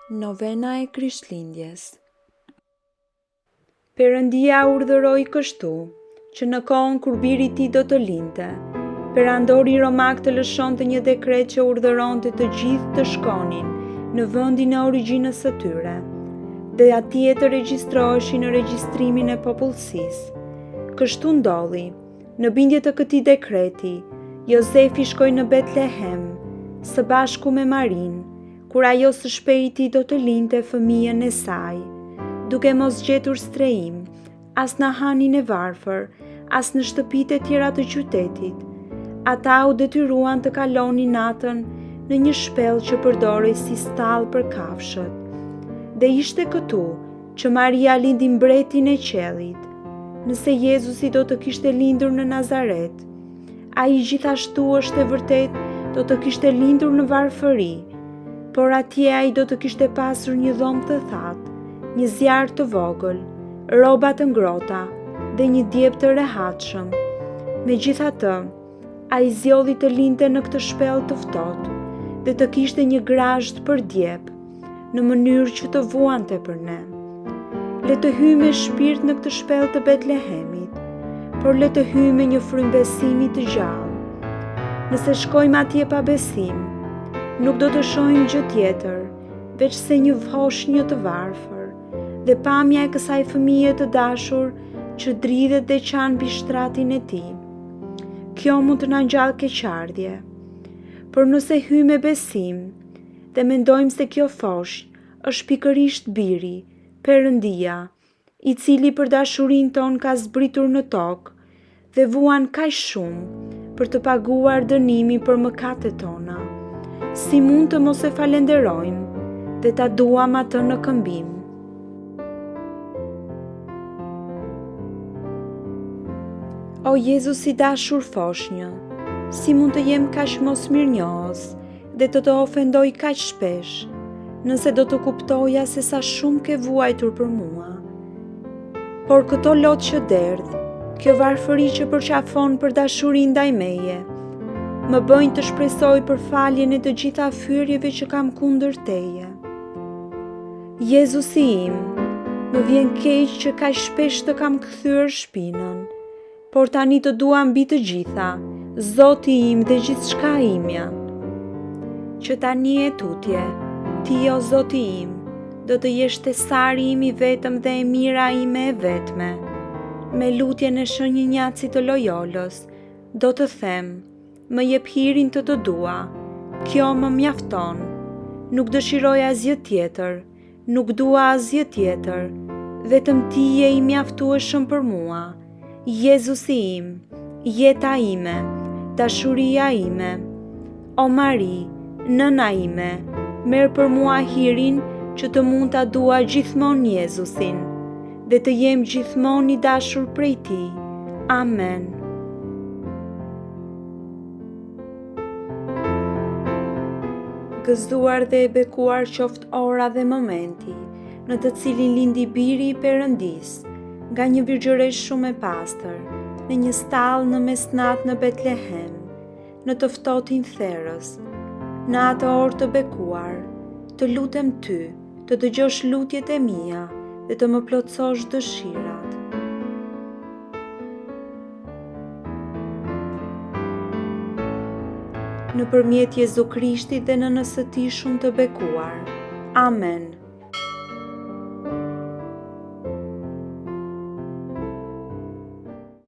Novena e Krishtlindjes. Perëndia urdhëroi kështu, që në kohën kur biri i tij do të lindte, perandori romak të lëshonte një dekret që urdhëronte të gjithë të shkonin në vendin e origjinës së tyre, dhe atje të regjistroheshin në regjistrimin e popullsisë. Kështu ndodhi, në bindje të këtij dekreti, Jozefi shkoi në Betlehem, së bashku me Marin, kur ajo së shpejti do të lindte fëmijën e saj, duke mos gjetur strehim, as në hanin e varfër, as në shtëpitë e tjera të qytetit. Ata u detyruan të kalonin natën në një shpellë që përdorej si stall për kafshët. Dhe ishte këtu që Maria lindi mbretin e qiellit. Nëse Jezusi do të kishte lindur në Nazaret, ai gjithashtu është e vërtet do të kishte lindur në varfëri, por atje ai do të kishte pasur një dhomë të thatë, një zjarr të vogël, rroba të ngrohta dhe një diep të rehatshëm. Megjithatë, ai zgjodhi të lindte në këtë shpellë të ftohtë dhe të kishte një grazhd për diep, në mënyrë që të vuante për ne. Le të hyjmë me shpirt në këtë shpellë të Betlehemit, por le të hyjmë me një frym besimi të gjallë. Nëse shkojmë atje pa besim, nuk do të shohim gjë tjetër, veç se një foshnjë të varfër, dhe pamja e kësaj fëmije të dashur që dridhet dhe qan mbi shtratin e tij. Kjo mund të na ngjallë keqardhje, por nëse hyjmë me besim dhe mendojmë se kjo foshnjë është pikërisht biri, Perëndia, i cili për dashurinë tonë ka zbritur në tokë dhe vuan kaq shumë për të paguar dënimin për mëkatet tona, si mund të mos e falenderojmë dhe ta duam atë në këmbim? O Jezus i dashur foshnjë, si mund të jem kaq mos mirënjohës dhe të ofendoj kaq shpesh, nëse do të kuptoja se sa shumë ke vuajtur për mua. Por këto lot që derdh, kjo varfëri që përqafon për dashurinë ndaj meje, më bëjnë të shpresoj për faljen e të gjitha fyrjeve që kam kundër teje. Jezusi im, më vjen keq që kaq shpesh të kam kthyer shpinën, por tani të dua mbi të gjitha, Zoti im dhe gjithçka imja. Që tani e tutje, ti o Zoti im, do të jesh tesari im i vetëm dhe e mira ime e vetme. Me lutjen e Shënjë Njatësit të Lojolës, do të them, më jep hirin të të dua, kjo më mjafton, nuk dëshiroj asgjë tjetër, nuk dua asgjë tjetër, vetëm ti je i mjaftueshëm për mua, Jezusi im, jeta ime, dashuria ime. O Mari, nëna ime, merr për mua hirin që të mund ta dua gjithmonë Jezusin dhe të jem gjithmonë i dashur prej tij. Amen. Gëzuar dhe e bekuar qoftë ora dhe momenti në të cilin lindi biri i Perëndisë, nga një virgjëresh shumë e pastër, në një stall në mesnat në Betlehem, në të ftohtin therrës. Në atë orë të bekuar, të lutem ty, të dëgjosh lutjet e mia dhe të më plotësosh dëshirat. Nëpërmjet Jezu Krishtit dhe nënës së tij shumë të bekuar. Amen.